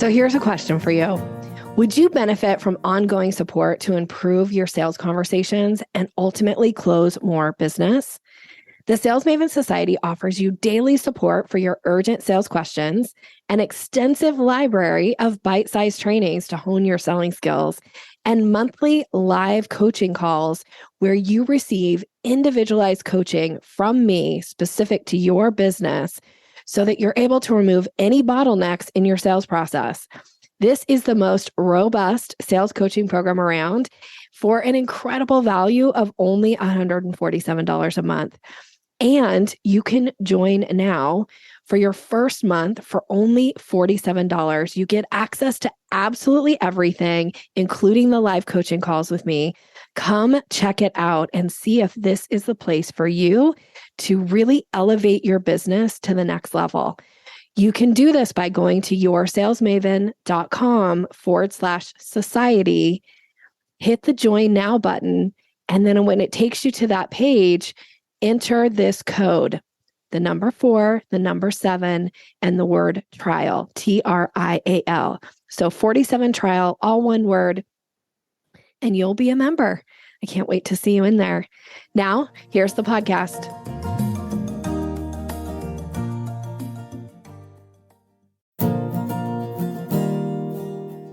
So here's a question for you. Would you benefit from ongoing support to improve your sales conversations and ultimately close more business? The Sales Maven Society offers you daily support for your urgent sales questions, an extensive library of bite-sized trainings to hone your selling skills, and monthly live coaching calls where you receive individualized coaching from me specific to your business so that you're able to remove any bottlenecks in your sales process. This is the most robust sales coaching program around for an incredible value of only $147 a month. And you can join now for your first month for only $47. You get access to absolutely everything, including the live coaching calls with me. Come check it out and see if this is the place for you to really elevate your business to the next level. You can do this by going to yoursalesmaven.com/society, hit the join now button. And then when it takes you to that page, enter this code, the number 4, the number 7, and the word trial, TRIAL. So 47 trial, all one word, and you'll be a member. I can't wait to see you in there. Now, here's the podcast.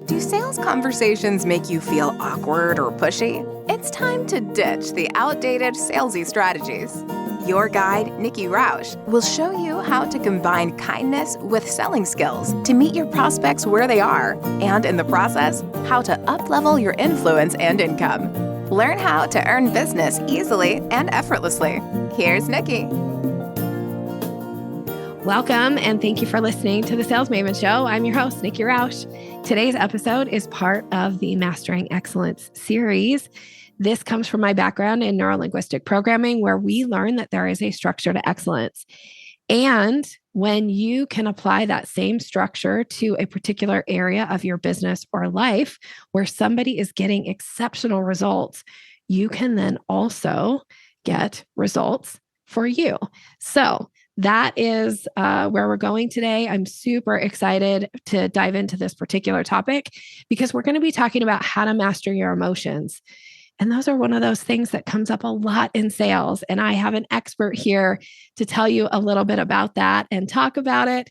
Do sales conversations make you feel awkward or pushy? It's time to ditch the outdated salesy strategies. Your guide, Nikki Roush, will show you how to combine kindness with selling skills to meet your prospects where they are, and in the process, how to up-level your influence and income. Learn how to earn business easily and effortlessly. Here's Nikki. Welcome, and thank you for listening to the Sales Maven Show. I'm your host, Nikki Roush. Today's episode is part of the Mastering Excellence series. This comes from my background in neurolinguistic programming, where we learn that there is a structure to excellence. And when you can apply that same structure to a particular area of your business or life where somebody is getting exceptional results, you can then also get results for you. So that is where we're going today. I'm super excited to dive into this particular topic because we're going to be talking about how to master your emotions. And those are one of those things that comes up a lot in sales. And I have an expert here to tell you a little bit about that and talk about it.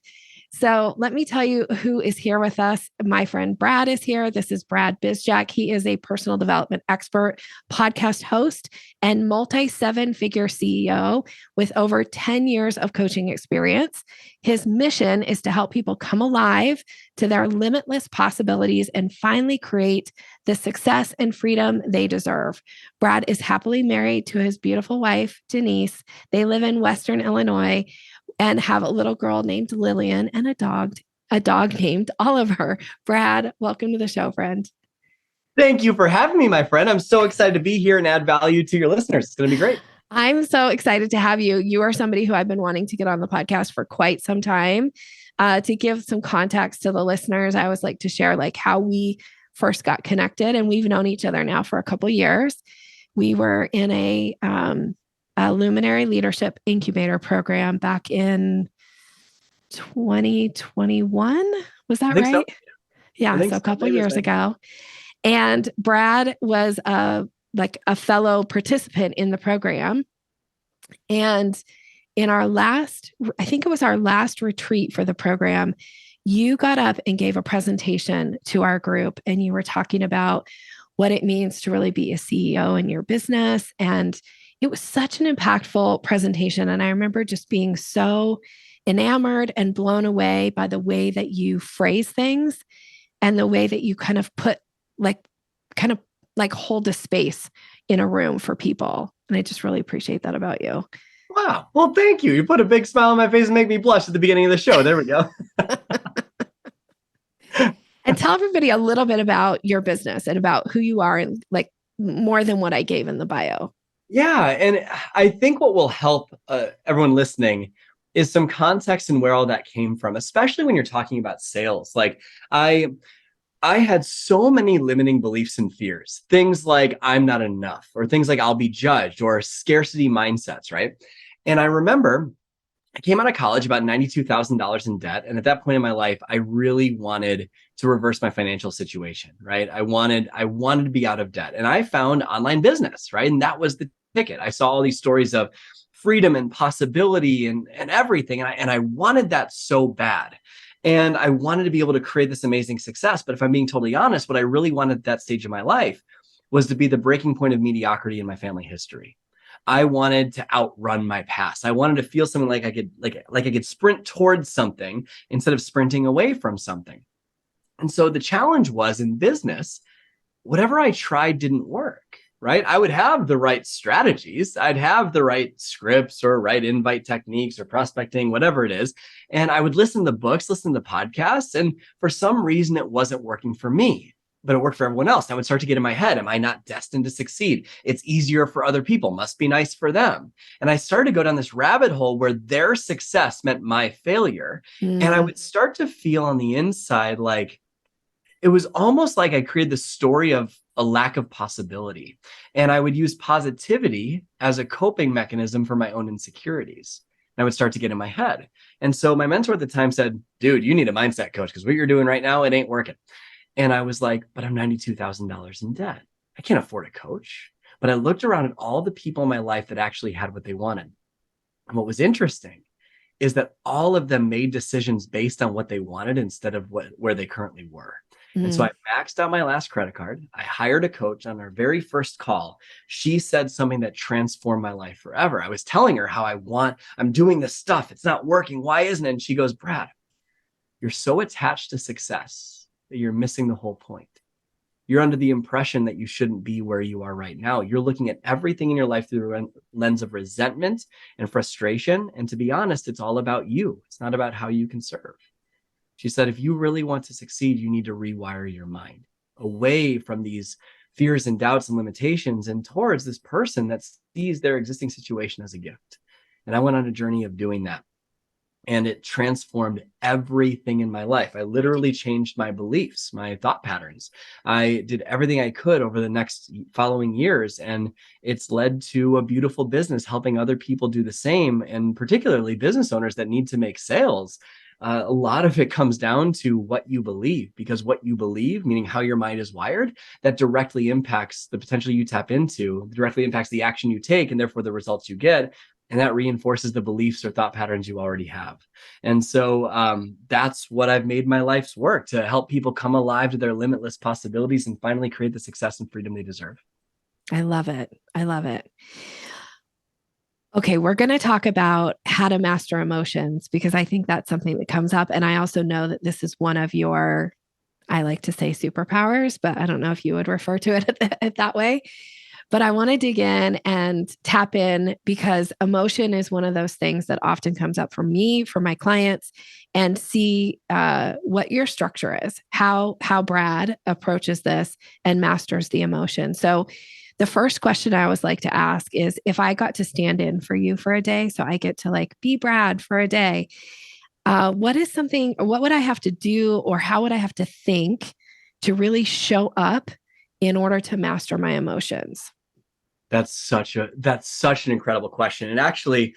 So let me tell you who is here with us. My friend Brad is here. This is Brad Bizjack. He is a personal development expert, podcast host, and multi-7-figure CEO with over 10 years of coaching experience. His mission is to help people come alive to their limitless possibilities and finally create the success and freedom they deserve. Brad is happily married to his beautiful wife, Denise. They live in Western Illinois and have a little girl named Lillian and a dog named Oliver. Brad, welcome to the show, friend. Thank you for having me, my friend. I'm so excited to be here and add value to your listeners. It's going to be great. I'm so excited to have you. You are somebody who I've been wanting to get on the podcast for quite some time. To give some context to the listeners, I always like to share how we first got connected, and we've known each other now for a couple of years. We were in a Luminary Leadership Incubator program back in 2021. Was that right? So. Yeah, so a couple of years ago. And Brad was a fellow participant in the program. And in our last, I think it was our last retreat for the program, you got up and gave a presentation to our group, and you were talking about what it means to really be a CEO in your business. And it was such an impactful presentation. And I remember just being so enamored and blown away by the way that you phrase things and the way that you kind of put hold a space in a room for people. And I just really appreciate that about you. Wow. Well, thank you. You put a big smile on my face and make me blush at the beginning of the show. There we go. And tell everybody a little bit about your business and about who you are, and more than what I gave in the bio. Yeah. And I think what will help everyone listening is some context in where all that came from, especially when you're talking about sales. I had so many limiting beliefs and fears, things like I'm not enough, or things like I'll be judged, or scarcity mindsets, right? And I remember I came out of college about $92,000 in debt. And at that point in my life, I really wanted to reverse my financial situation, right? I wanted to be out of debt. And I found online business, right? And that was the ticket. I saw all these stories of freedom and possibility and everything. And I wanted that so bad. And I wanted to be able to create this amazing success. But if I'm being totally honest, what I really wanted at that stage of my life was to be the breaking point of mediocrity in my family history. I wanted to outrun my past. I wanted to feel something like I could sprint towards something instead of sprinting away from something. And so the challenge was in business, whatever I tried didn't work, right? I would have the right strategies. I'd have the right scripts or right invite techniques or prospecting, whatever it is. And I would listen to books, listen to podcasts. And for some reason, it wasn't working for me, but it worked for everyone else. I would start to get in my head, am I not destined to succeed? It's easier for other people, must be nice for them. And I started to go down this rabbit hole where their success meant my failure. And I would start to feel on the inside like it was almost like I created the story of a lack of possibility. And I would use positivity as a coping mechanism for my own insecurities. And I would start to get in my head. And so my mentor at the time said, dude, you need a mindset coach because what you're doing right now, it ain't working. And I was like, but I'm $92,000 in debt. I can't afford a coach. But I looked around at all the people in my life that actually had what they wanted. And what was interesting is that all of them made decisions based on what they wanted instead of where they currently were. And so I maxed out my last credit card. I hired a coach on our very first call. She said something that transformed my life forever. I was telling her how I'm doing this stuff. It's not working. Why isn't it? And she goes, Brad, you're so attached to success that you're missing the whole point. You're under the impression that you shouldn't be where you are right now. You're looking at everything in your life through the lens of resentment and frustration. And to be honest, it's all about you. It's not about how you can serve. She said, if you really want to succeed, you need to rewire your mind away from these fears and doubts and limitations and towards this person that sees their existing situation as a gift. And I went on a journey of doing that. And it transformed everything in my life. I literally changed my beliefs, my thought patterns. I did everything I could over the next following years. And it's led to a beautiful business, helping other people do the same. And particularly business owners that need to make sales. A lot of it comes down to what you believe, because what you believe, meaning how your mind is wired, that directly impacts the potential you tap into, directly impacts the action you take, and therefore the results you get. And that reinforces the beliefs or thought patterns you already have. And so that's what I've made my life's work, to help people come alive to their limitless possibilities and finally create the success and freedom they deserve. I love it. I love it. Okay, we're going to talk about how to master emotions, because I think that's something that comes up. And I also know that this is one of your, I like to say superpowers, but I don't know if you would refer to it that way. But I want to dig in and tap in, because emotion is one of those things that often comes up for me, for my clients, and see what your structure is, how Brad approaches this and masters the emotion. So the first question I always like to ask is, if I got to stand in for you for a day, so I get to be Brad for a day, what would I have to do, or how would I have to think to really show up in order to master my emotions? That's such an incredible question. And actually,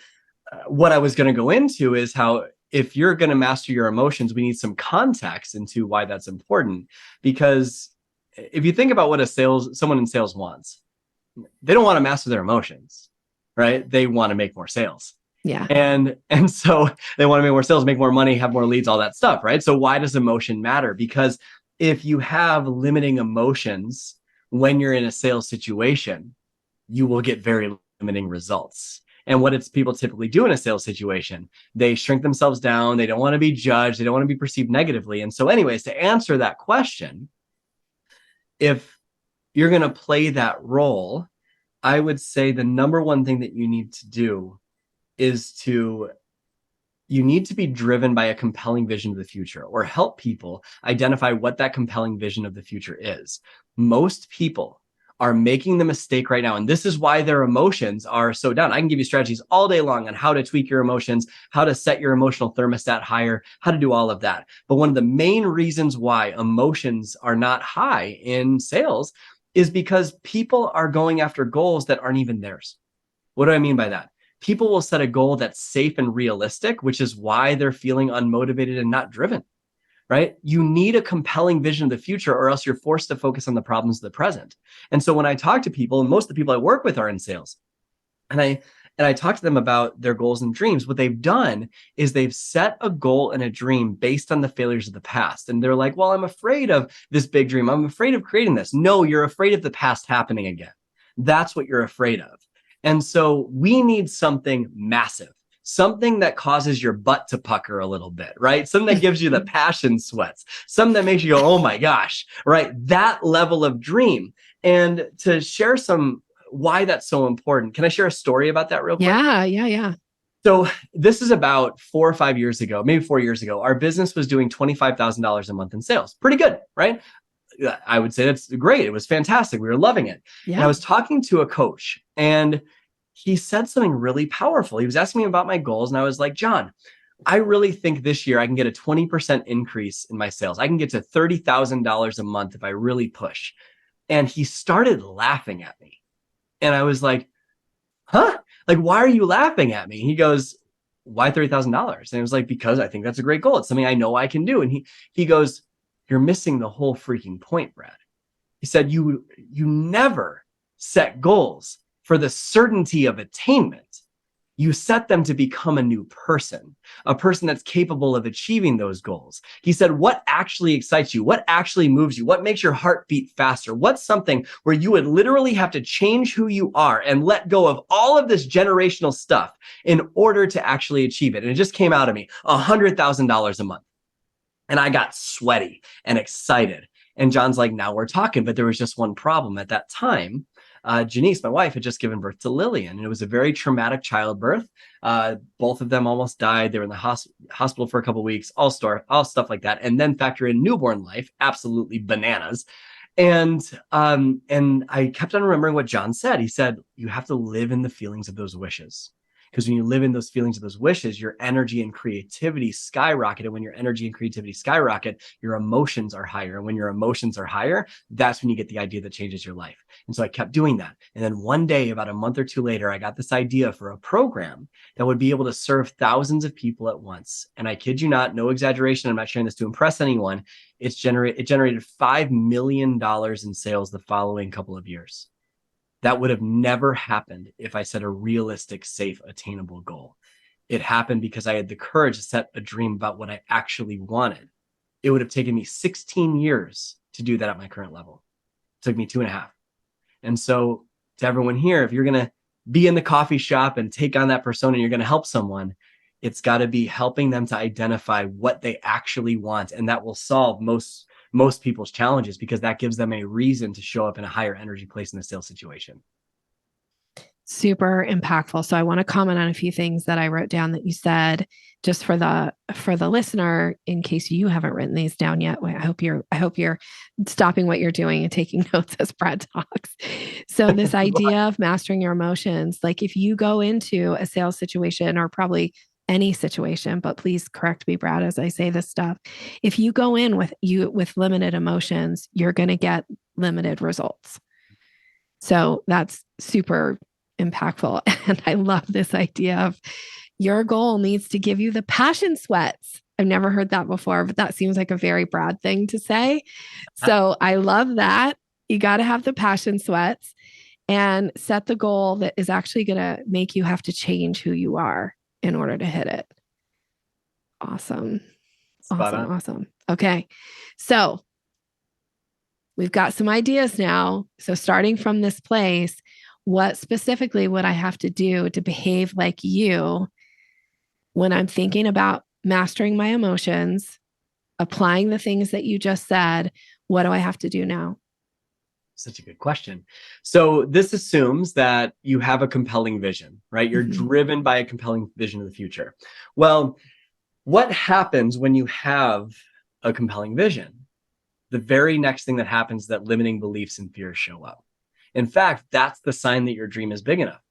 what I was going to go into is how, if you're going to master your emotions, we need some context into why that's important. Because if you think about what someone in sales wants, they don't want to master their emotions, right? They want to make more sales. Yeah. And so they want to make more sales, make more money, have more leads, all that stuff, right? So why does emotion matter? Because if you have limiting emotions when you're in a sales situation, you will get very limiting results. And what people typically do in a sales situation, they shrink themselves down. They don't want to be judged. They don't want to be perceived negatively. And so anyways, to answer that question, if you're going to play that role, I would say the number one thing that you need to do is you need to be driven by a compelling vision of the future, or help people identify what that compelling vision of the future is. Most people are making the mistake right now, and this is why their emotions are so down. I can give you strategies all day long on how to tweak your emotions, how to set your emotional thermostat higher, how to do all of that. But one of the main reasons why emotions are not high in sales is because people are going after goals that aren't even theirs. What do I mean by that? People will set a goal that's safe and realistic, which is why they're feeling unmotivated and not driven, right? You need a compelling vision of the future, or else you're forced to focus on the problems of the present. And so when I talk to people, and most of the people I work with are in sales, and I talk to them about their goals and dreams, what they've done is they've set a goal and a dream based on the failures of the past. And they're like, well, I'm afraid of this big dream. I'm afraid of creating this. No, you're afraid of the past happening again. That's what you're afraid of. And so we need something massive, something that causes your butt to pucker a little bit, right? Something that gives you the passion sweats, something that makes you go, oh my gosh, right? That level of dream. And to share why that's so important, can I share a story about that real quick? Yeah. So this is about 4 or 5 years ago, maybe 4 years ago. Our business was doing $25,000 a month in sales. Pretty good, right? I would say that's great. It was fantastic. We were loving it. Yeah. And I was talking to a coach, and he said something really powerful. He was asking me about my goals, and I was like, John, I really think this year I can get a 20% increase in my sales. I can get to $30,000 a month if I really push. And he started laughing at me. And I was like, huh? Like, why are you laughing at me? He goes, why $30,000? And I was like, because I think that's a great goal. It's something I know I can do. And he goes, you're missing the whole freaking point, Brad. He said, you never set goals for the certainty of attainment. You set them to become a new person, a person that's capable of achieving those goals. He said, what actually excites you? What actually moves you? What makes your heart beat faster? What's something where you would literally have to change who you are and let go of all of this generational stuff in order to actually achieve it? And it just came out of me, $100,000 a month. And I got sweaty and excited. And John's like, now we're talking. But there was just one problem at that time. Janice, my wife, had just given birth to Lillian, and it was a very traumatic childbirth. Both of them almost died. They were in the hospital for a couple of weeks, all stuff like that. And then factor in newborn life, absolutely bananas. And I kept on remembering what John said. He said, you have to live in the feelings of those wishes. Because when you live in those feelings of those wishes, your energy and creativity skyrocket. And when your energy and creativity skyrocket, your emotions are higher. And when your emotions are higher, that's when you get the idea that changes your life. And so I kept doing that. And then one day, about a month or two later, I got this idea for a program that would be able to serve thousands of people at once. And I kid you not, no exaggeration, I'm not sharing this to impress anyone. It generated $5 million in sales the following couple of years. That would have never happened if I set a realistic, safe, attainable goal. It happened because I had the courage to set a dream about what I actually wanted. It would have taken me 16 years to do that at my current level. It took me 2.5. And so to everyone here, if you're going to be in the coffee shop and take on that persona, and you're going to help someone, it's got to be helping them to identify what they actually want. And that will solve most people's challenges, because that gives them a reason to show up in a higher energy place in the sales situation. Super impactful. So I want to comment on a few things that I wrote down that you said, just for the listener, in case you haven't written these down yet. I hope you're stopping what you're doing and taking notes as Brad talks. So this idea of mastering your emotions, like if you go into a sales situation, or probably any situation, but please correct me, Brad, as I say this stuff. If you go in with limited emotions, you're going to get limited results. So that's super impactful. And I love this idea of your goal needs to give you the passion sweats. I've never heard that before, but that seems like a very Brad thing to say. So I love that. You got to have the passion sweats and set the goal that is actually going to make you have to change who you are in order to hit it. Awesome. Awesome. Okay. So we've got some ideas now. So starting from this place, what specifically would I have to do to behave like you when I'm thinking about mastering my emotions, applying the things that you just said? What do I have to do now? Such a good question. So this assumes that you have a compelling vision, right? You're driven by a compelling vision of the future. Well, what happens when you have a compelling vision? The very next thing that happens is that limiting beliefs and fears show up. In fact, that's the sign that your dream is big enough.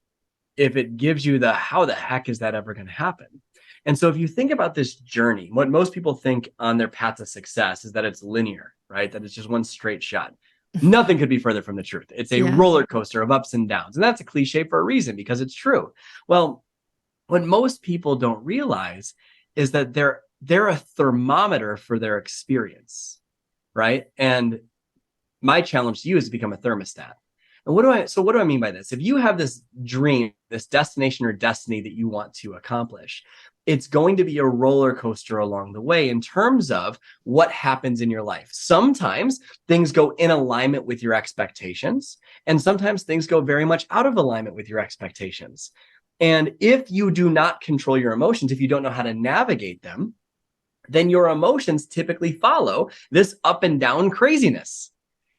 If it gives you how the heck is that ever going to happen? And so if you think about this journey, what most people think on their path to success is that it's linear, right? That it's just one straight shot. Nothing could be further from the truth. It's a roller coaster of ups and downs. And that's a cliche for a reason, because it's true. Well, What most people don't realize is that they're a thermometer for their experience, right? And my challenge to you is to become a thermostat. And what do I mean by this? If you have this dream, this destination or destiny that you want to accomplish, it's going to be a roller coaster along the way in terms of what happens in your life. Sometimes things go in alignment with your expectations, and sometimes things go very much out of alignment with your expectations. And if you do not control your emotions, if you don't know how to navigate them, then your emotions typically follow this up and down craziness.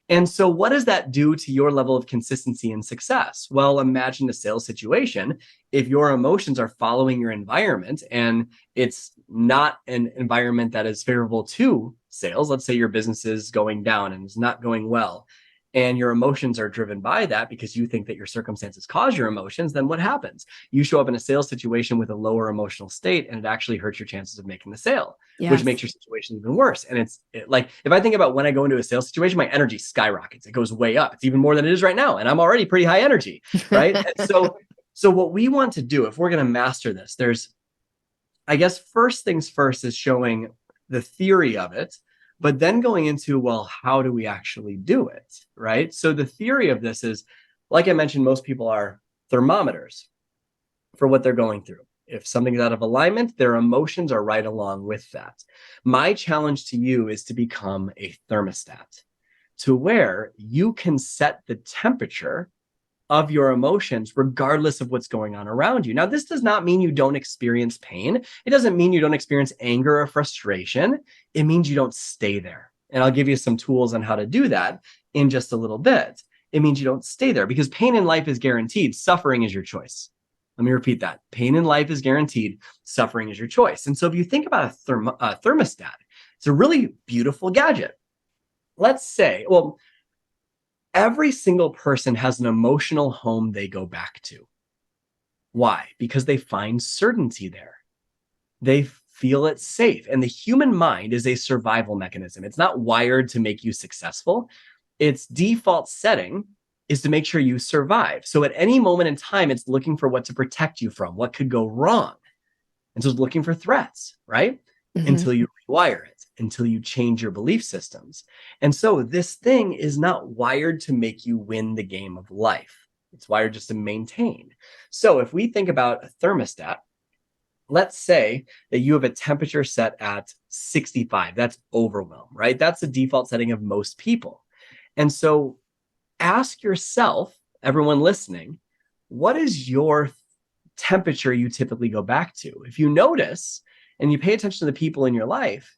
And so what does that do to your level of consistency and success? Well, imagine a sales situation. If your emotions are following your environment and it's not an environment that is favorable to sales, let's say your business is going down and it's not going well, and your emotions are driven by that because you think that your circumstances cause your emotions, then what happens? You show up in a sales situation with a lower emotional state, and it actually hurts your chances of making the sale, which makes your situation even worse. And like, if I think about when I go into a sales situation, my energy skyrockets. It goes way up. It's even more than it is right now. And I'm already pretty high energy, right? So what we want to do, if we're going to master this, I guess, first things first is showing the theory of it, but then going into, well, how do we actually do it, right? So the theory of this is, like I mentioned, most people are thermometers for what they're going through. If something's out of alignment, their emotions are right along with that. My challenge to you is to become a thermostat to where you can set the temperature of your emotions regardless of what's going on around you. Now, this does not mean you don't experience pain. It doesn't mean you don't experience anger or frustration. It means you don't stay there. And I'll give you some tools on how to do that in just a little bit. It means you don't stay there because pain in life is guaranteed. Suffering is your choice. Let me repeat that. Pain in life is guaranteed. Suffering is your choice. And so if you think about a thermostat, it's a really beautiful gadget. Let's say, well, every single person has an emotional home they go back to. Why? Because they find certainty there. They feel it's safe. And the human mind is a survival mechanism. It's not wired to make you successful. Its default setting is to make sure you survive. So at any moment in time, it's looking for what to protect you from, what could go wrong. And so it's looking for threats, right? Until you rewire it, until you change your belief systems. And so this thing is not wired to make you win the game of life. It's wired just to maintain. So if we think about a thermostat, let's say that you have a temperature set at 65. That's overwhelm, right? That's the default setting of most people. And so ask yourself, everyone listening, what is your temperature you typically go back to? If you notice and you pay attention to the people in your life,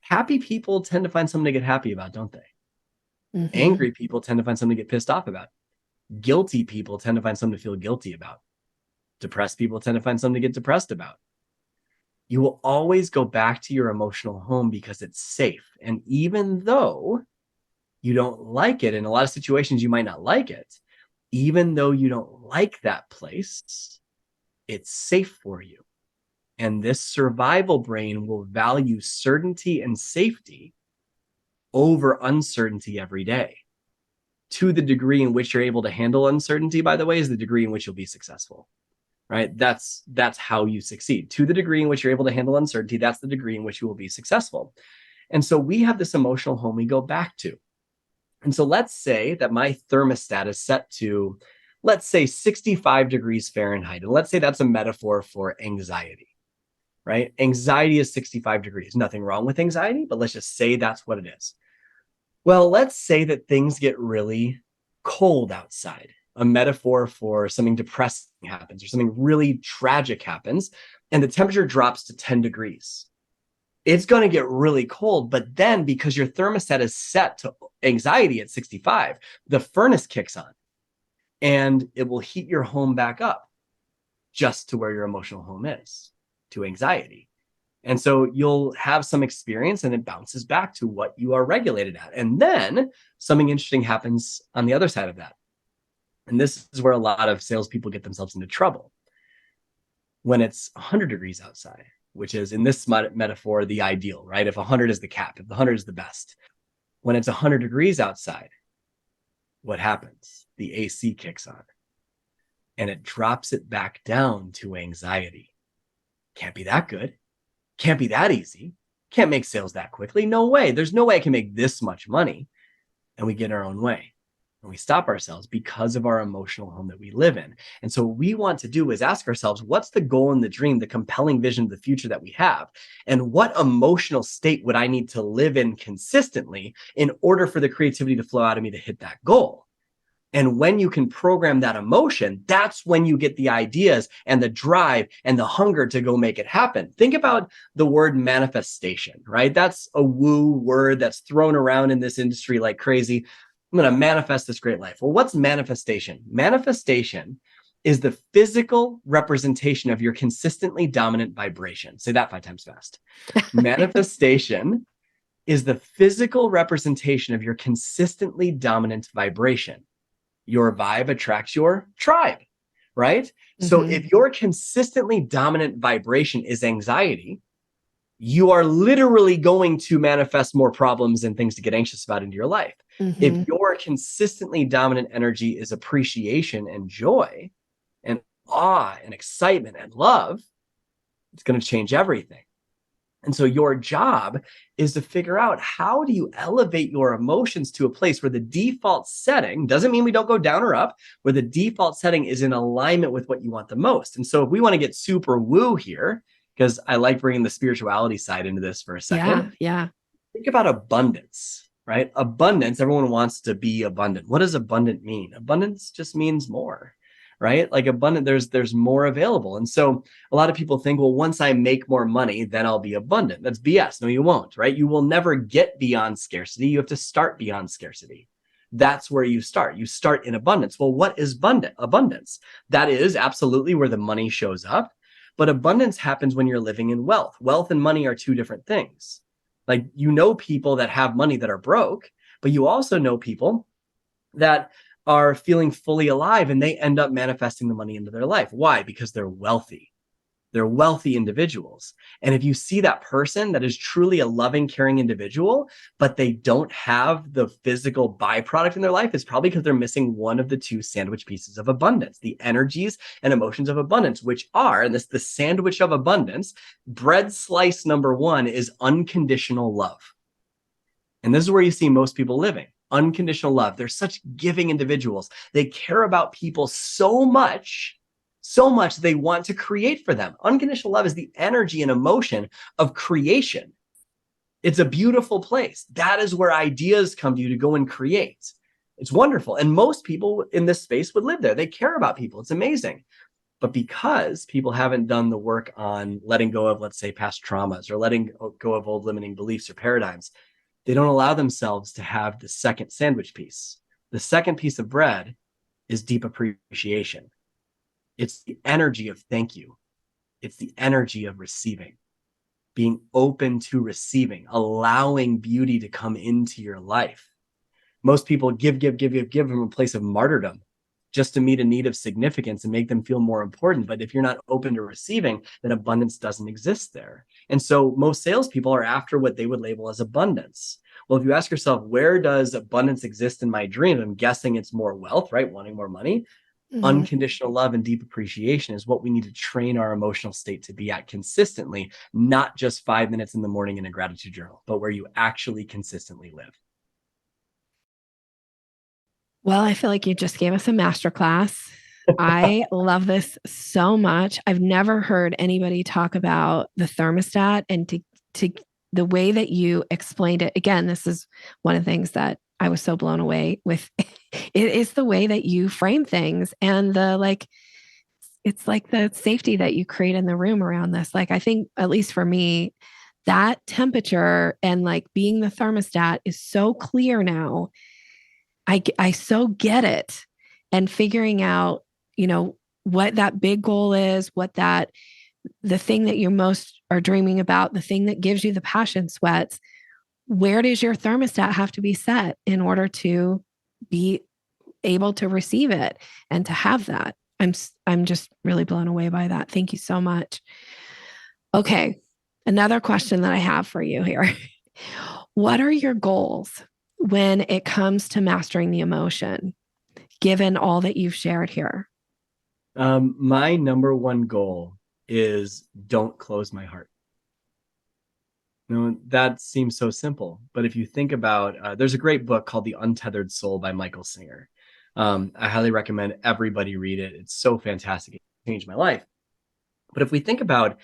happy people tend to find something to get happy about, don't they? Angry people tend to find something to get pissed off about. Guilty people tend to find something to feel guilty about. Depressed people tend to find something to get depressed about. You will always go back to your emotional home because it's safe. And even though you don't like it, in a lot of situations you might not like it, even though you don't like that place, it's safe for you. And this survival brain will value certainty and safety over uncertainty every day. To the degree in which you're able to handle uncertainty, by the way, is the degree in which you'll be successful, right? That's how you succeed. To the degree in which you're able to handle uncertainty, that's the degree in which you will be successful. And so we have this emotional home we go back to. And so let's say that my thermostat is set to, let's say 65 degrees Fahrenheit. And let's say that's a metaphor for anxiety. Right? Anxiety is 65 degrees. Nothing wrong with anxiety, but let's just say that's what it is. Well, let's say that things get really cold outside. A metaphor for something depressing happens or something really tragic happens, and the temperature drops to 10 degrees. It's going to get really cold, but then because your thermostat is set to anxiety at 65, the furnace kicks on and it will heat your home back up just to where your emotional home is, to anxiety. And so you'll have some experience and it bounces back to what you are regulated at. And then something interesting happens on the other side of that. And this is where a lot of salespeople get themselves into trouble. When it's 100 degrees outside, which is in this metaphor, the ideal, right? If 100 is the cap, if the 100 is the best. When it's 100 degrees outside, what happens? The AC kicks on. and it drops it back down to anxiety. Can't be that good. Can't be that easy. Can't make sales that quickly. No way. There's no way I can make this much money. And we get in our own way. And we stop ourselves because of our emotional home that we live in. And so what we want to do is ask ourselves, what's the goal and the dream, the compelling vision of the future that we have? And what emotional state would I need to live in consistently in order for the creativity to flow out of me to hit that goal? And when you can program that emotion, that's when you get the ideas and the drive and the hunger to go make it happen. Think about the word manifestation, right? That's a woo word that's thrown around in this industry like crazy. I'm going to manifest this great life. Well, what's manifestation? Manifestation is the physical representation of your consistently dominant vibration. Say that 5 times fast. Manifestation is the physical representation of your consistently dominant vibration. Your vibe attracts your tribe, right? Mm-hmm. So if your consistently dominant vibration is anxiety, you are literally going to manifest more problems and things to get anxious about into your life. Mm-hmm. If your consistently dominant energy is appreciation and joy and awe and excitement and love, it's going to change everything. And so your job is to figure out, how do you elevate your emotions to a place where the default setting doesn't mean we don't go down or up, where the default setting is in alignment with what you want the most. And so if we want to get super woo here, because I like bringing the spirituality side into this for a second. Yeah. Think about abundance, right? Abundance, everyone wants to be abundant. What does abundant mean? Abundance just means more. Right? Like abundant, there's more available. And so a lot of people think, well, once I make more money, then I'll be abundant. That's BS. No, you won't, right? You will never get beyond scarcity. You have to start beyond scarcity. That's where you start. You start in abundance. Well, what is abundance? That is absolutely where the money shows up. But abundance happens when you're living in wealth. Wealth and money are 2 different things. Like, you know, people that have money that are broke, but you also know people that are feeling fully alive and they end up manifesting the money into their life. Why? Because they're wealthy. They're wealthy individuals. And if you see that person that is truly a loving, caring individual, but they don't have the physical byproduct in their life, it's probably because they're missing one of the 2 sandwich pieces of abundance, the energies and emotions of abundance, which are, and this the sandwich of abundance, bread slice number 1 is unconditional love. And this is where you see most people living. Unconditional love. They're such giving individuals. They care about people so much they want to create for them. Unconditional love is the energy and emotion of creation. It's a beautiful place. That is where ideas come to you to go and create. It's wonderful. And most people in this space would live there. They care about people. It's amazing. But because people haven't done the work on letting go of, let's say, past traumas, or letting go of old limiting beliefs or paradigms, they don't allow themselves to have the second sandwich piece. The second piece of bread is deep appreciation. It's the energy of thank you. It's the energy of receiving, being open to receiving, allowing beauty to come into your life. Most people give from a place of martyrdom just to meet a need of significance and make them feel more important. But if you're not open to receiving, then abundance doesn't exist there. And so most salespeople are after what they would label as abundance. Well, if you ask yourself, where does abundance exist in my dream? I'm guessing it's more wealth, right? Wanting more money. Mm-hmm. Unconditional love and deep appreciation is what we need to train our emotional state to be at consistently, not just 5 minutes in the morning in a gratitude journal, but where you actually consistently live. Well, I feel like you just gave us a masterclass. I love this so much. I've never heard anybody talk about the thermostat, and to the way that you explained it. Again, this is one of the things that I was so blown away with. It is the way that you frame things, and it's like the safety that you create in the room around this. Like, I think, at least for me, that temperature and like being the thermostat is so clear now. I so get it. And figuring out, what that big goal is, the thing that you most are dreaming about, the thing that gives you the passion sweats, where does your thermostat have to be set in order to be able to receive it and to have that? I'm just really blown away by that. Thank you so much. Okay. Another question that I have for you here. What are your goals when it comes to mastering the emotion, given all that you've shared here? My number one goal is don't close my heart. That seems so simple, but if you think about, there's a great book called The Untethered Soul by Michael Singer. I highly recommend everybody read it. It's so fantastic. It changed my life. But if we think about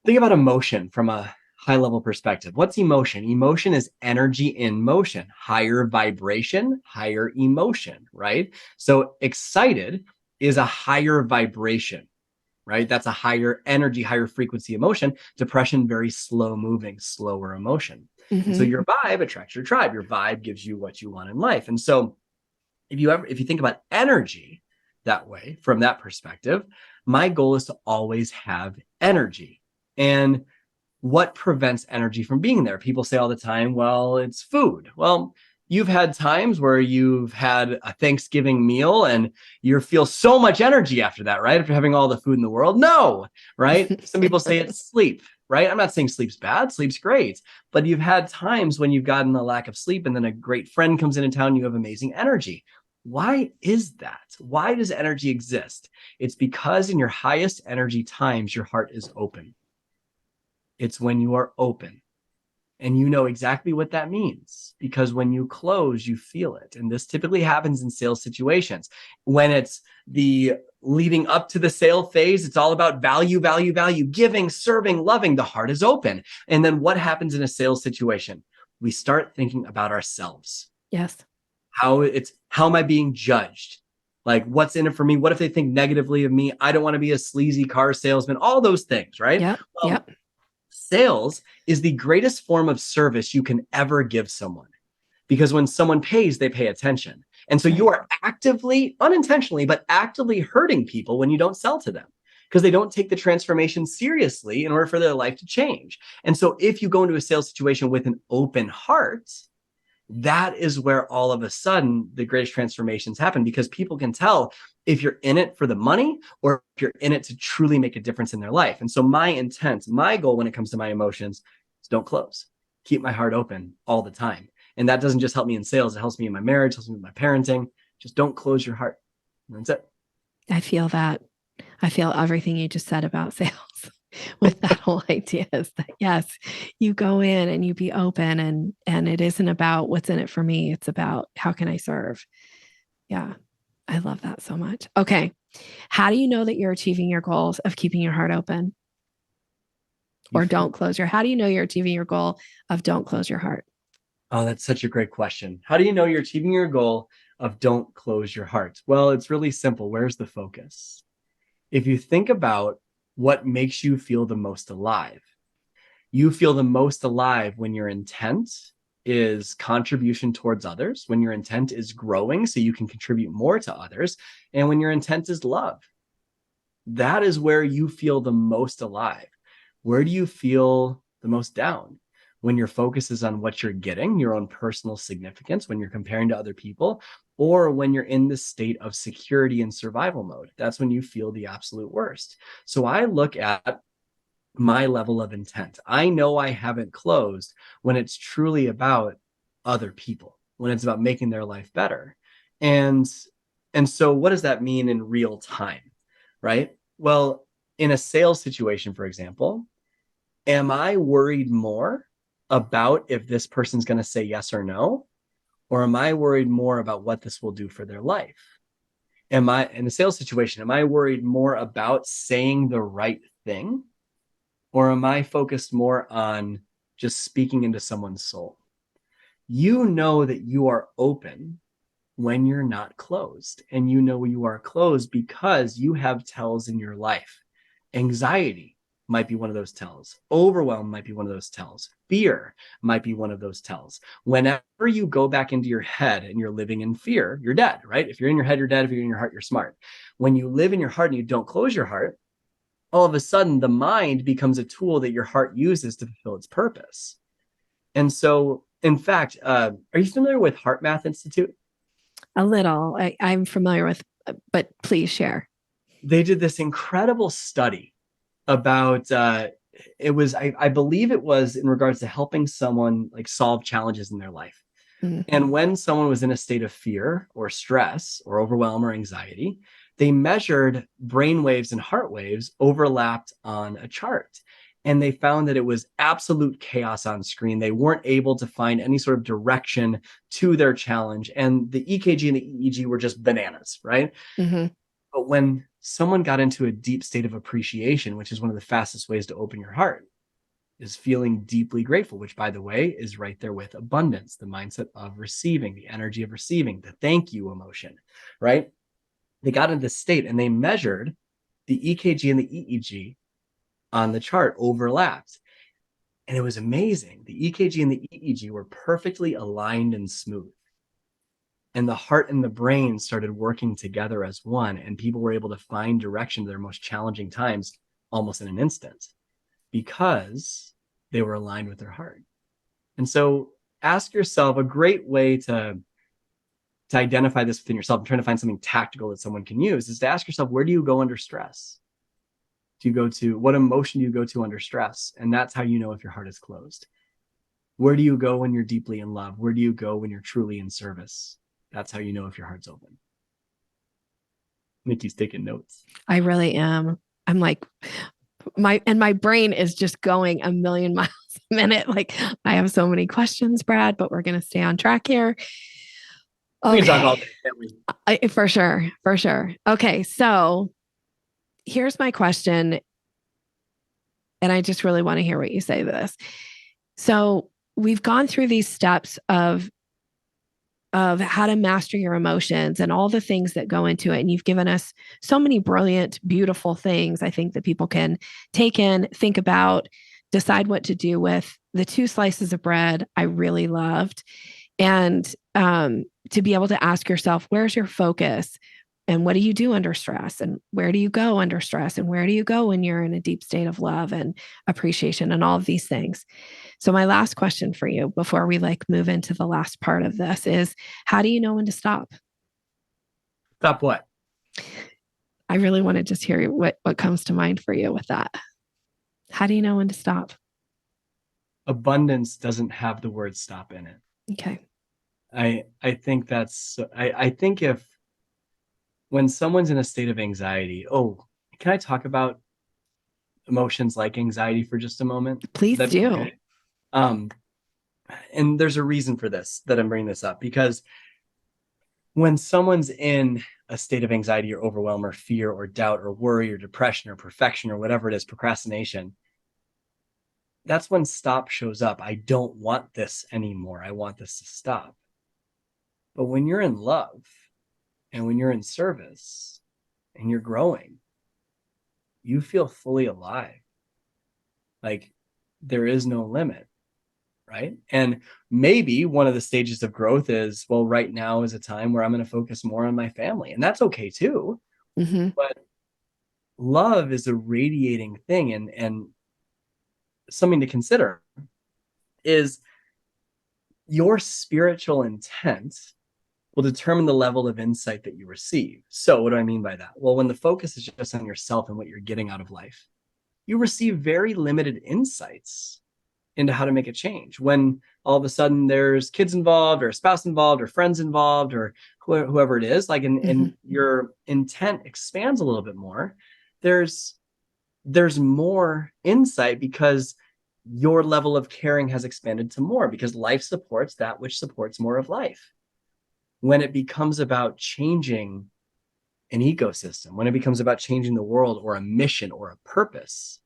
emotion from a high level perspective, what's emotion? Emotion is energy in motion, higher vibration, higher emotion, right? So excited is a higher vibration, right? That's a higher energy, higher frequency emotion. Depression, very slow moving, slower emotion. And so your vibe attracts your tribe. Your vibe gives you what you want in life. And so if you think about energy that way, from that perspective, my goal is to always have energy. And what prevents energy from being there? People say all the time, well, it's food. Well, you've had times where you've had a Thanksgiving meal and you feel so much energy after that, right? After having all the food in the world. No, right? Some people say it's sleep, right? I'm not saying sleep's bad. Sleep's great. But you've had times when you've gotten a lack of sleep and then a great friend comes into town, you have amazing energy. Why is that? Why does energy exist? It's because in your highest energy times, your heart is open. It's when you are open. And you know exactly what that means, because when you close, you feel it. And this typically happens in sales situations. When it's the leading up to the sale phase, it's all about value, value, value, giving, serving, loving. The heart is open. And then what happens in a sales situation? We start thinking about ourselves. Yes. How am I being judged? Like, what's in it for me? What if they think negatively of me? I don't want to be a sleazy car salesman, all those things, right? Yep. Well, Yep. sales is the greatest form of service you can ever give someone, because when someone pays, they pay attention. And so you are actively, unintentionally, but actively hurting people when you don't sell to them, because they don't take the transformation seriously in order for their life to change. And so if you go into a sales situation with an open heart, that is where all of a sudden the greatest transformations happen, because people can tell if you're in it for the money or if you're in it to truly make a difference in their life. And so my intent, my goal when it comes to my emotions is don't close. Keep my heart open all the time. And that doesn't just help me in sales. It helps me in my marriage, helps me with my parenting. Just don't close your heart. And that's it. I feel that. I feel everything you just said about sales with that whole idea is that, yes, you go in and you be open, and it isn't about what's in it for me. It's about how can I serve? Yeah. I love that so much. Okay. How do you know that you're achieving your goals of keeping your heart open or how do you know you're achieving your goal of don't close your heart? Oh, that's such a great question. How do you know you're achieving your goal of don't close your heart? Well, it's really simple. Where's the focus? If you think about what makes you feel the most alive, you feel the most alive when your intent is contribution towards others, when your intent is growing so you can contribute more to others, and when your intent is love. That is where you feel the most alive. Where do you feel the most down? When your focus is on what you're getting, your own personal significance, when you're comparing to other people, or when you're in this state of security and survival mode. That's when you feel the absolute worst. So I look at my level of intent. I know I haven't closed when it's truly about other people, when it's about making their life better. And so what does that mean in real time? Right? Well, in a sales situation, for example, am I worried more about if this person's going to say yes or no? Or am I worried more about what this will do for their life? Am I in a sales situation? Am I worried more about saying the right thing? Or am I focused more on just speaking into someone's soul? You know that you are open when you're not closed. And you know you are closed because you have tells in your life. Anxiety might be one of those tells. Overwhelm might be one of those tells. Fear might be one of those tells. Whenever you go back into your head and you're living in fear, you're dead, right? If you're in your head, you're dead. If you're in your heart, you're smart. When you live in your heart and you don't close your heart, all of a sudden the mind becomes a tool that your heart uses to fulfill its purpose. And so, in fact, are you familiar with Heart Math Institute? A little. I'm familiar with, but please share. They did this incredible study about it was I believe it was in regards to helping someone like solve challenges in their life. And when someone was in a state of fear or stress or overwhelm or anxiety, they measured brain waves and heart waves overlapped on a chart. And they found that it was absolute chaos on screen. They weren't able to find any sort of direction to their challenge. And the EKG and the EEG were just bananas, right? Mm-hmm. But when someone got into a deep state of appreciation, which is one of the fastest ways to open your heart, is feeling deeply grateful, which, by the way, is right there with abundance, the mindset of receiving, the energy of receiving, the thank you emotion, right? They got into this state and they measured the EKG and the EEG on the chart overlapped. And it was amazing. The EKG and the EEG were perfectly aligned and smooth. And the heart and the brain started working together as one. And people were able to find direction to their most challenging times almost in an instant because they were aligned with their heart. And so ask yourself, a great way to identify this within yourself, I'm trying to find something tactical that someone can use, is to ask yourself, where do you go under stress? What emotion do you go to under stress? And that's how you know if your heart is closed. Where do you go when you're deeply in love? Where do you go when you're truly in service? That's how you know if your heart's open. Nikki's taking notes. I really am. I'm like, my brain is just going a million miles a minute. Like, I have so many questions, Brad, but we're going to stay on track here. Okay. We can talk all day, can't we? For sure. Okay, so here's my question, and I just really want to hear what you say to this. So we've gone through these steps of how to master your emotions and all the things that go into it. And you've given us so many brilliant, beautiful things, I think, that people can take in, think about, decide what to do with. The 2 slices of bread I really loved. And to be able to ask yourself, where's your focus? And what do you do under stress? And where do you go under stress? And where do you go when you're in a deep state of love and appreciation and all of these things? So my last question for you before we move into the last part of this is, how do you know when to stop? Stop what? I really want to just hear what comes to mind for you with that. How do you know when to stop? Abundance doesn't have the word stop in it. Okay. I think I think if when someone's in a state of anxiety, can I talk about emotions like anxiety for just a moment? Please do. Okay? And there's a reason for this, that I'm bringing this up, because when someone's in a state of anxiety or overwhelm or fear or doubt or worry or depression or perfection or whatever it is, procrastination, that's when stop shows up. I don't want this anymore. I want this to stop. But when you're in love, and when you're in service and you're growing, you feel fully alive. Like there is no limit, right? And maybe one of the stages of growth is, well, right now is a time where I'm going to focus more on my family. And that's okay too. Mm-hmm. But love is a radiating thing. And something to consider is your spiritual intent will determine the level of insight that you receive. So what do I mean by that? Well, when the focus is just on yourself and what you're getting out of life, you receive very limited insights into how to make a change. When all of a sudden there's kids involved or a spouse involved or friends involved or whoever it is, and your intent expands a little bit more, there's more insight because your level of caring has expanded to more, because life supports that which supports more of life. When it becomes about changing an ecosystem, when it becomes about changing the world or a mission or a purpose,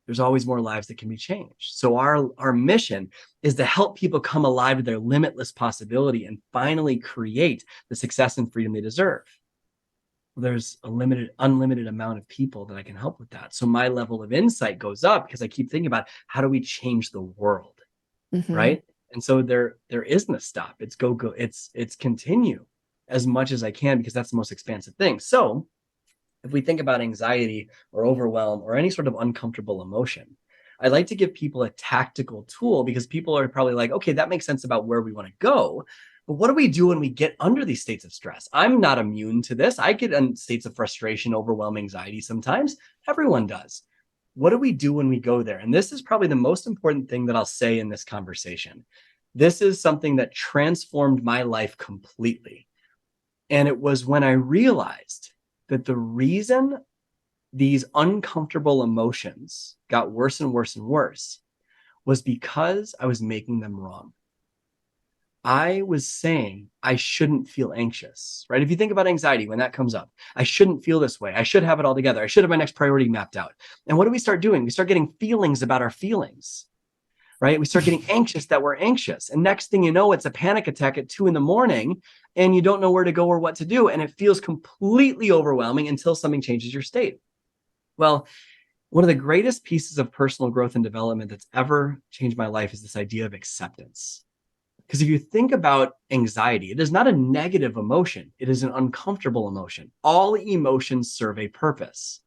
there's always more lives that can be changed. So our mission is to help people come alive to their limitless possibility and finally create the success and freedom they deserve. Well, there's unlimited amount of people that I can help with that. So my level of insight goes up because I keep thinking about, how do we change the world, right? And so there isn't a stop. It's go. It's continue as much as I can, because that's the most expansive thing. So if we think about anxiety or overwhelm or any sort of uncomfortable emotion, I like to give people a tactical tool, because people are probably like, okay, that makes sense about where we want to go. But what do we do when we get under these states of stress? I'm not immune to this. I get in states of frustration, overwhelm, anxiety sometimes. Everyone does. What do we do when we go there? And this is probably the most important thing that I'll say in this conversation. This is something that transformed my life completely. And it was when I realized that the reason these uncomfortable emotions got worse and worse and worse was because I was making them wrong. I was saying I shouldn't feel anxious, right? If you think about anxiety, when that comes up, I shouldn't feel this way. I should have it all together. I should have my next priority mapped out. And what do we start doing? We start getting feelings about our feelings, right? We start getting anxious that we're anxious. And next thing you know, it's a panic attack at 2 a.m. and you don't know where to go or what to do. And it feels completely overwhelming until something changes your state. Well, one of the greatest pieces of personal growth and development that's ever changed my life is this idea of acceptance. Because if you think about anxiety, it is not a negative emotion. It is an uncomfortable emotion. All emotions serve a purpose.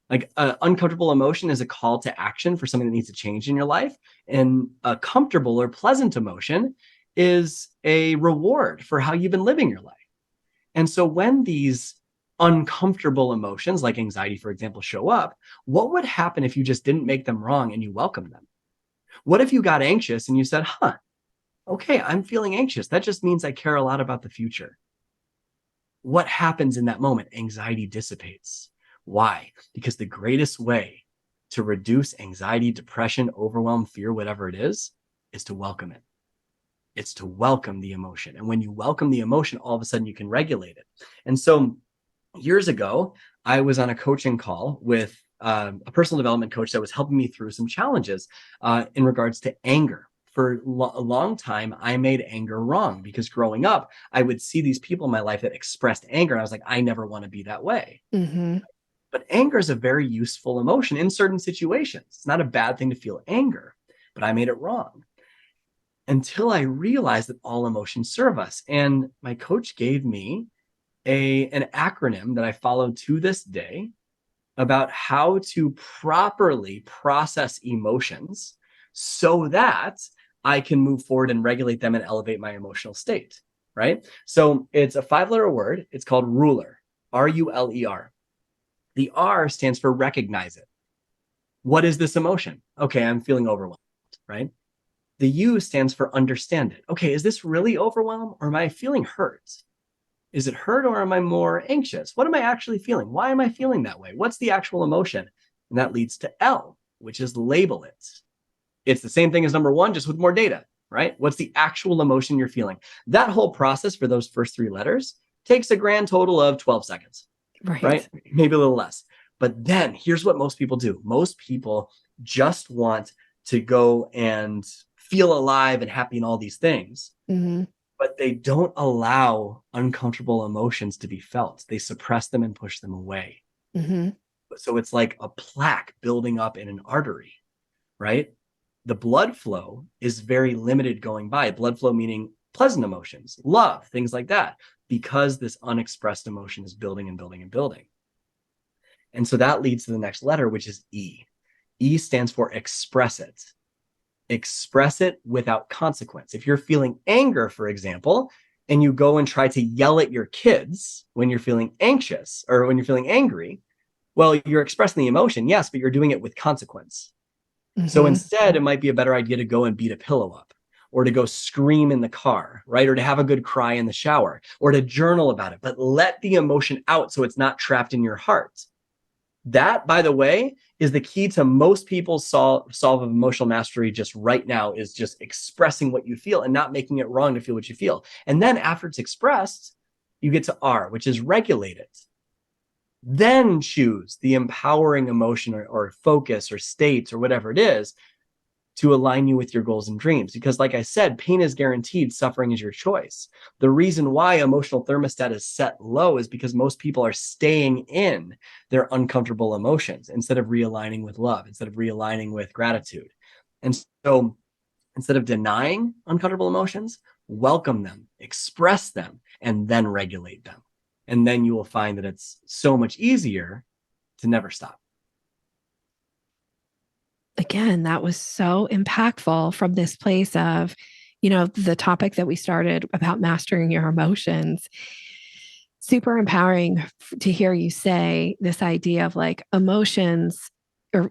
Like an uncomfortable emotion is a call to action for something that needs to change in your life. And a comfortable or pleasant emotion is a reward for how you've been living your life. And so when these uncomfortable emotions like anxiety, for example, show up, what would happen if you just didn't make them wrong and you welcomed them? What if you got anxious and you said, okay, I'm feeling anxious. That just means I care a lot about the future. What happens in that moment? Anxiety dissipates. Why? Because the greatest way to reduce anxiety, depression, overwhelm, fear, whatever it is to welcome it. It's to welcome the emotion. And when you welcome the emotion, all of a sudden you can regulate it. And so years ago, I was on a coaching call with a personal development coach that was helping me through some challenges in regards to anger. For a long time, I made anger wrong because growing up, I would see these people in my life that expressed anger. And I was like, I never want to be that way. Mm-hmm. But anger is a very useful emotion in certain situations. It's not a bad thing to feel anger, but I made it wrong until I realized that all emotions serve us. And my coach gave me an acronym that I followed to this day about how to properly process emotions so that I can move forward and regulate them and elevate my emotional state, right? So it's a 5-letter word. It's called ruler, R-U-L-E-R. The R stands for recognize it. What is this emotion? Okay, I'm feeling overwhelmed, right? The U stands for understand it. Okay, is this really overwhelmed or am I feeling hurt? Is it hurt or am I more anxious? What am I actually feeling? Why am I feeling that way? What's the actual emotion? And that leads to L, which is label it. It's the same thing as number 1, just with more data, right? What's the actual emotion you're feeling? That whole process for those first 3 letters takes a grand total of 12 seconds, right? Maybe a little less. But then here's what most people do. Most people just want to go and feel alive and happy and all these things. Mm-hmm. But they don't allow uncomfortable emotions to be felt. They suppress them and push them away. Mm-hmm. So it's like a plaque building up in an artery, right? The blood flow is very limited going by. Blood flow meaning pleasant emotions, love, things like that, because this unexpressed emotion is building and building and building. And so that leads to the next letter, which is E. E stands for express it. Express it without consequence. If you're feeling anger, for example, and you go and try to yell at your kids when you're feeling anxious or when you're feeling angry, well, you're expressing the emotion, yes, but you're doing it with consequence. Mm-hmm. So instead, it might be a better idea to go and beat a pillow up or to go scream in the car, right? Or to have a good cry in the shower or to journal about it, but let the emotion out so it's not trapped in your heart. That, by the way, is the key to most people's solve of emotional mastery just right now is just expressing what you feel and not making it wrong to feel what you feel. And then after it's expressed, you get to R, which is regulate it. Then choose the empowering emotion or focus or state or whatever it is to align you with your goals and dreams. Because like I said, pain is guaranteed, suffering is your choice. The reason why emotional thermostat is set low is because most people are staying in their uncomfortable emotions instead of realigning with love, instead of realigning with gratitude. And so instead of denying uncomfortable emotions, welcome them, express them, and then regulate them. And then you will find that it's so much easier to never stop. Again, that was so impactful from this place of, the topic that we started about mastering your emotions. Super empowering to hear you say this idea of like emotions or,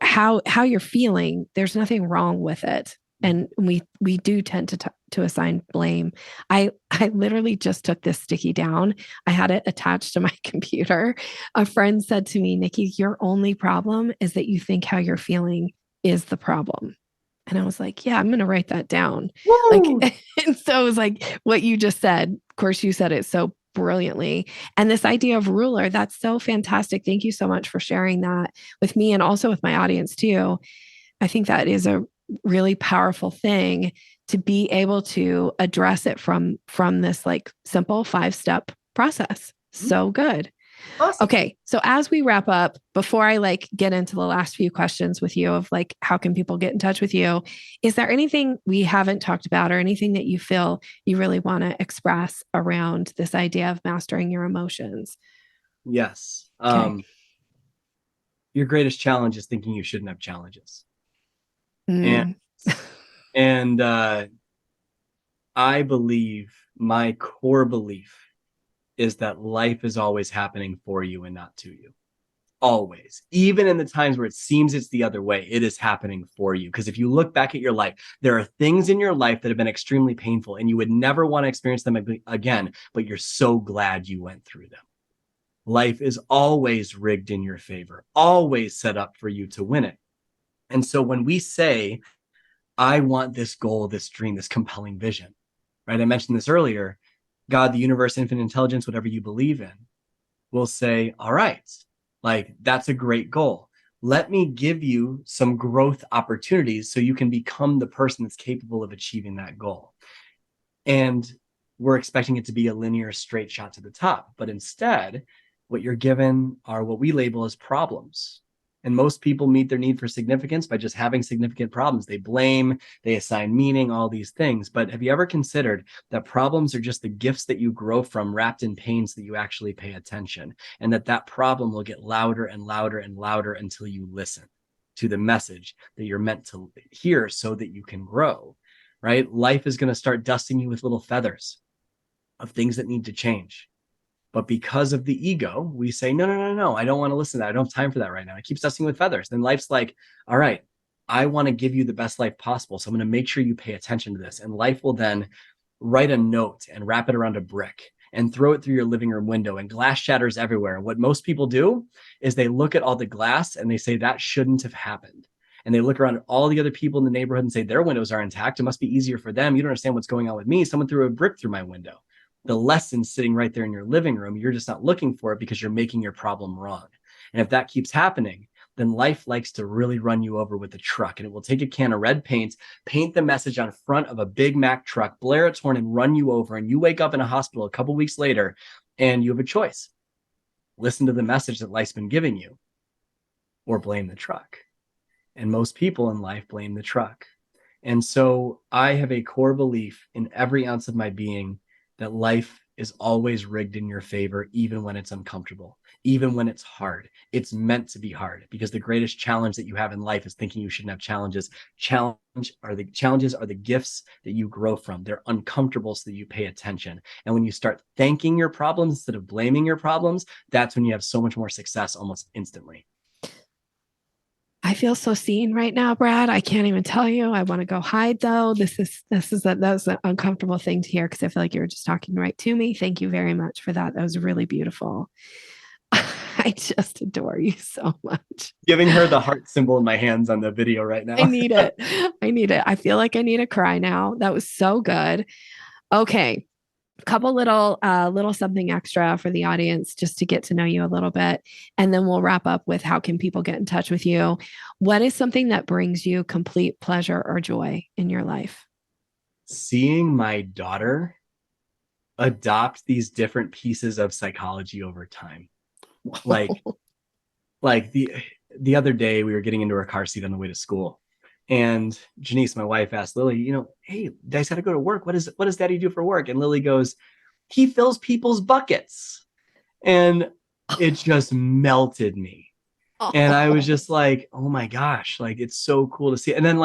how you're feeling. There's nothing wrong with it. And we do tend to assign blame. I literally just took this sticky down. I had it attached to my computer. A friend said to me, Nikki, your only problem is that you think how you're feeling is the problem. And I was like, yeah, I'm going to write that down. Woo! Like, and so it was like what you just said. Of course, you said it so brilliantly. And this idea of ruler, that's so fantastic. Thank you so much for sharing that with me and also with my audience too. I think that is a really powerful thing to be able to address it from this like simple 5-step process. So good. Awesome. Okay. So as we wrap up, before I like get into the last few questions with you of like, how can people get in touch with you? Is there anything we haven't talked about or anything that you feel you really want to express around this idea of mastering your emotions? Yes. Okay. Your greatest challenge is thinking you shouldn't have challenges. Mm. And I believe, my core belief is that life is always happening for you and not to you. Always. Even in the times where it seems it's the other way, it is happening for you. Because if you look back at your life, there are things in your life that have been extremely painful and you would never want to experience them again, but you're so glad you went through them. Life is always rigged in your favor, always set up for you to win it. And so when we say, I want this goal, this dream, this compelling vision, right? I mentioned this earlier. God, the universe, infinite intelligence, whatever you believe in, will say, all right, like that's a great goal. Let me give you some growth opportunities so you can become the person that's capable of achieving that goal. And we're expecting it to be a linear straight shot to the top. But instead, what you're given are what we label as problems. And most people meet their need for significance by just having significant problems. They blame, they assign meaning, all these things. But have you ever considered that problems are just the gifts that you grow from, wrapped in pain, so that you actually pay attention? And that problem will get louder and louder and louder until you listen to the message that you're meant to hear so that you can grow, right? Life is going to start dusting you with little feathers of things that need to change. But because of the ego, we say, no, I don't want to listen to that. I don't have time for that right now. It keeps dusting with feathers. Then life's like, all right, I want to give you the best life possible. So I'm going to make sure you pay attention to this. And life will then write a note and wrap it around a brick and throw it through your living room window, and glass shatters everywhere. And what most people do is they look at all the glass and they say that shouldn't have happened. And they look around at all the other people in the neighborhood and say their windows are intact. It must be easier for them. You don't understand what's going on with me. Someone threw a brick through my window. The lesson's sitting right there in your living room. You're just not looking for it because you're making your problem wrong. And if that keeps happening, then life likes to really run you over with a truck. And it will take a can of red paint, paint the message on front of a Big Mac truck, blare its horn, and run you over. And you wake up in a hospital a couple weeks later and you have a choice. Listen to the message that life's been giving you or blame the truck. And most people in life blame the truck. And so I have a core belief in every ounce of my being that life is always rigged in your favor, even when it's uncomfortable, even when it's hard. It's meant to be hard, because the greatest challenge that you have in life is thinking you shouldn't have challenges. Challenges are the gifts that you grow from. They're uncomfortable so that you pay attention. And when you start thanking your problems instead of blaming your problems, that's when you have so much more success almost instantly. I feel so seen right now, Brad. I can't even tell you. I want to go hide though. That's an uncomfortable thing to hear, because I feel like you were just talking right to me. Thank you very much for that. That was really beautiful. I just adore you so much. Giving her the heart symbol in my hands on the video right now. I need it. I feel like I need to cry now. That was so good. Okay. Couple little something extra for the audience just to get to know you a little bit, and then we'll wrap up with how can people get in touch with you. What is something that brings you complete pleasure or joy in your life? Seeing my daughter adopt these different pieces of psychology over time. Like the other day we were getting into her car seat on the way to school. And Janice, my wife, asked Lily, hey, Dice got to go to work. What does Daddy do for work? And Lily goes, he fills people's buckets. And it just melted me. And I was just like, oh my gosh, like it's so cool to see. And then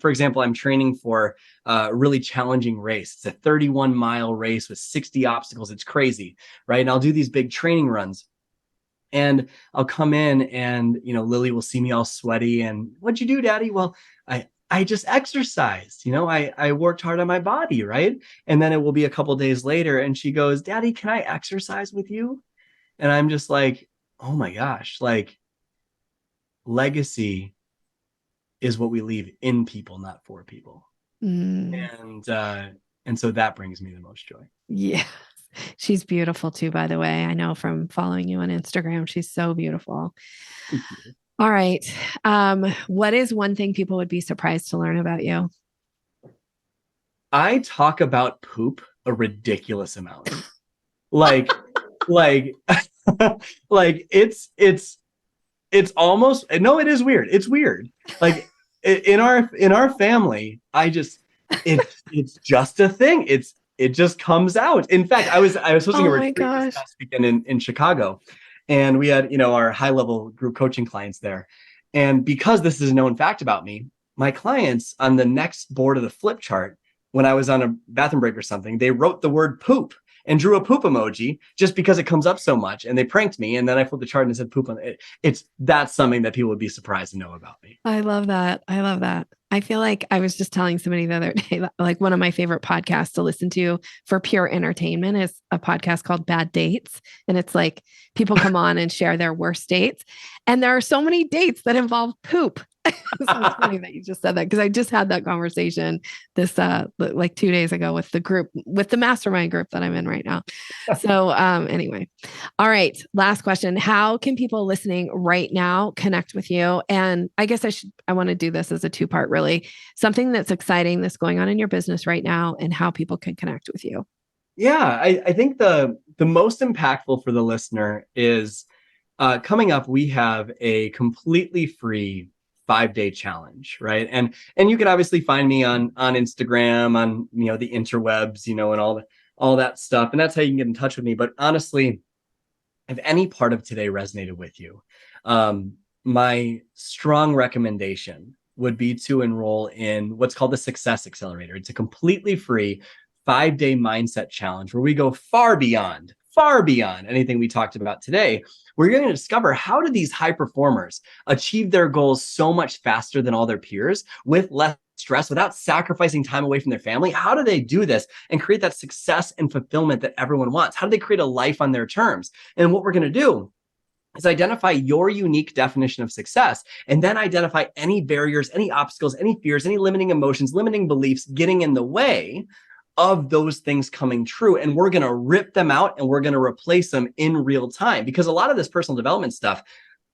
for example, I'm training for a really challenging race. It's a 31-mile race with 60 obstacles. It's crazy, right? And I'll do these big training runs. And I'll come in and, Lily will see me all sweaty and what'd you do, Daddy? Well, I just exercised, I worked hard on my body, right? And then it will be a couple days later and she goes, Daddy, can I exercise with you? And I'm just like, oh my gosh, like legacy is what we leave in people, not for people. And so that brings me the most joy. Yeah. She's beautiful too, by the way. I know from following you on Instagram, she's so beautiful. All right. What is one thing people would be surprised to learn about you? I talk about poop a ridiculous amount. like like it's almost, no, it is weird. It's weird. Like in our family, it's just a thing. It just comes out. In fact, I was hosting a retreat this past weekend in Chicago, and we had, our high level group coaching clients there. And because this is a known fact about me, my clients on the next board of the flip chart, when I was on a bathroom break or something, they wrote the word poop and drew a poop emoji just because it comes up so much. And they pranked me. And then I flipped the chart and it said poop on it. That's something that people would be surprised to know about me. I love that. I feel like I was just telling somebody the other day, like one of my favorite podcasts to listen to for pure entertainment is a podcast called Bad Dates. And it's like people come on and share their worst dates. And there are so many dates that involve poop. So it's funny that you just said that because I just had that conversation this like 2 days ago with the mastermind group that I'm in right now. So anyway, all right. Last question. How can people listening right now connect with you? And I guess I want to do this as a 2-part, really. Something that's exciting that's going on in your business right now and how people can connect with you. Yeah, I think the most impactful for the listener is coming up. We have a completely free 5-day challenge, right? And you can obviously find me on Instagram, on the interwebs, and all that stuff. And that's how you can get in touch with me. But honestly, if any part of today resonated with you, my strong recommendation would be to enroll in what's called the Success Accelerator. It's a completely free 5-day mindset challenge where we go far beyond anything we talked about today. We're going to discover, how do these high performers achieve their goals so much faster than all their peers with less stress, without sacrificing time away from their family? How do they do this and create that success and fulfillment that everyone wants? How do they create a life on their terms? And what we're going to do is identify your unique definition of success, and then identify any barriers, any obstacles, any fears, any limiting emotions, limiting beliefs getting in the way of those things coming true. And we're going to rip them out and we're going to replace them in real time. Because a lot of this personal development stuff,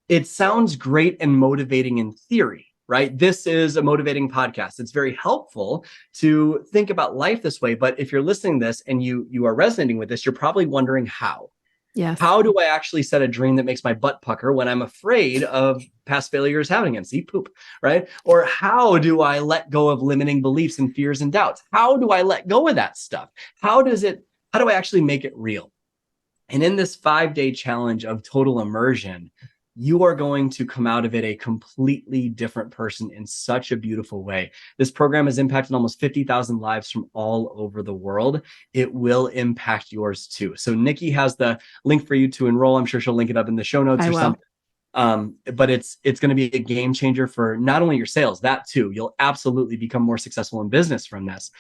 it sounds great and motivating in theory, right? This is a motivating podcast. It's very helpful to think about life this way. But if you're listening to this and you are resonating with this, you're probably wondering how. Yes. How do I actually set a dream that makes my butt pucker when I'm afraid of past failures happening again? See, poop, right? Or how do I let go of limiting beliefs and fears and doubts? How do I let go of that stuff? How do I actually make it real? And in this 5-day challenge of total immersion, you are going to come out of it a completely different person in such a beautiful way. This program has impacted almost 50,000 lives from all over the world. It will impact yours too. So Nikki has the link for you to enroll. I'm sure she'll link it up in the show notes something. But it's going to be a game changer for not only your sales, that too. You'll absolutely become more successful in business from this,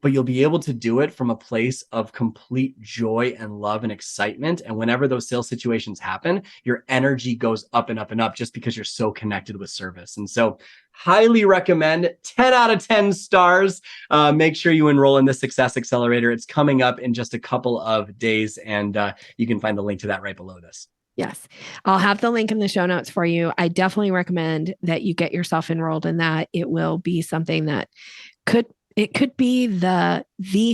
but you'll be able to do it from a place of complete joy and love and excitement. And whenever those sales situations happen, your energy goes up and up and up just because you're so connected with service. And so highly recommend, 10 out of 10 stars. Make sure you enroll in the Success Accelerator. It's coming up in just a couple of days, and you can find the link to that right below this. Yes. I'll have the link in the show notes for you. I definitely recommend that you get yourself enrolled in that. It will be something that could be the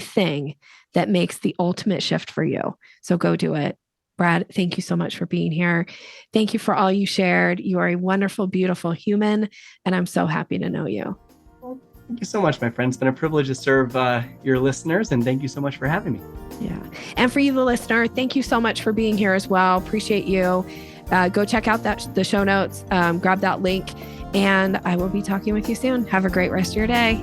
thing that makes the ultimate shift for you. So go do it. Brad, thank you so much for being here. Thank you for all you shared. You are a wonderful, beautiful human, and I'm so happy to know you. Well, thank you so much, my friend. It's been a privilege to serve your listeners, and thank you so much for having me. Yeah. And for you, the listener, thank you so much for being here as well. Appreciate you. Go check out the show notes, grab that link, and I will be talking with you soon. Have a great rest of your day.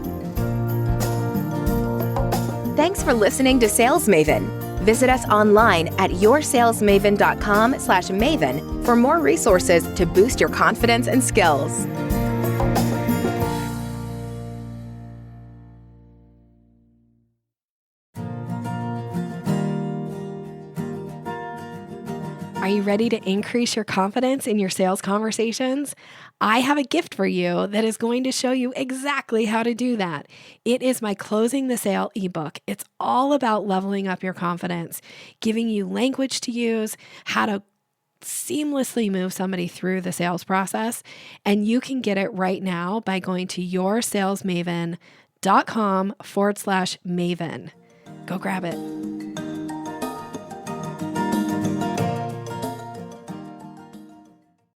Thanks for listening to Sales Maven. Visit us online at yoursalesmaven.com/maven for more resources to boost your confidence and skills. Are you ready to increase your confidence in your sales conversations? I have a gift for you that is going to show you exactly how to do that. It is my Closing the Sale ebook. It's all about leveling up your confidence, giving you language to use, how to seamlessly move somebody through the sales process. And you can get it right now by going to yoursalesmaven.com/Maven. Go grab it.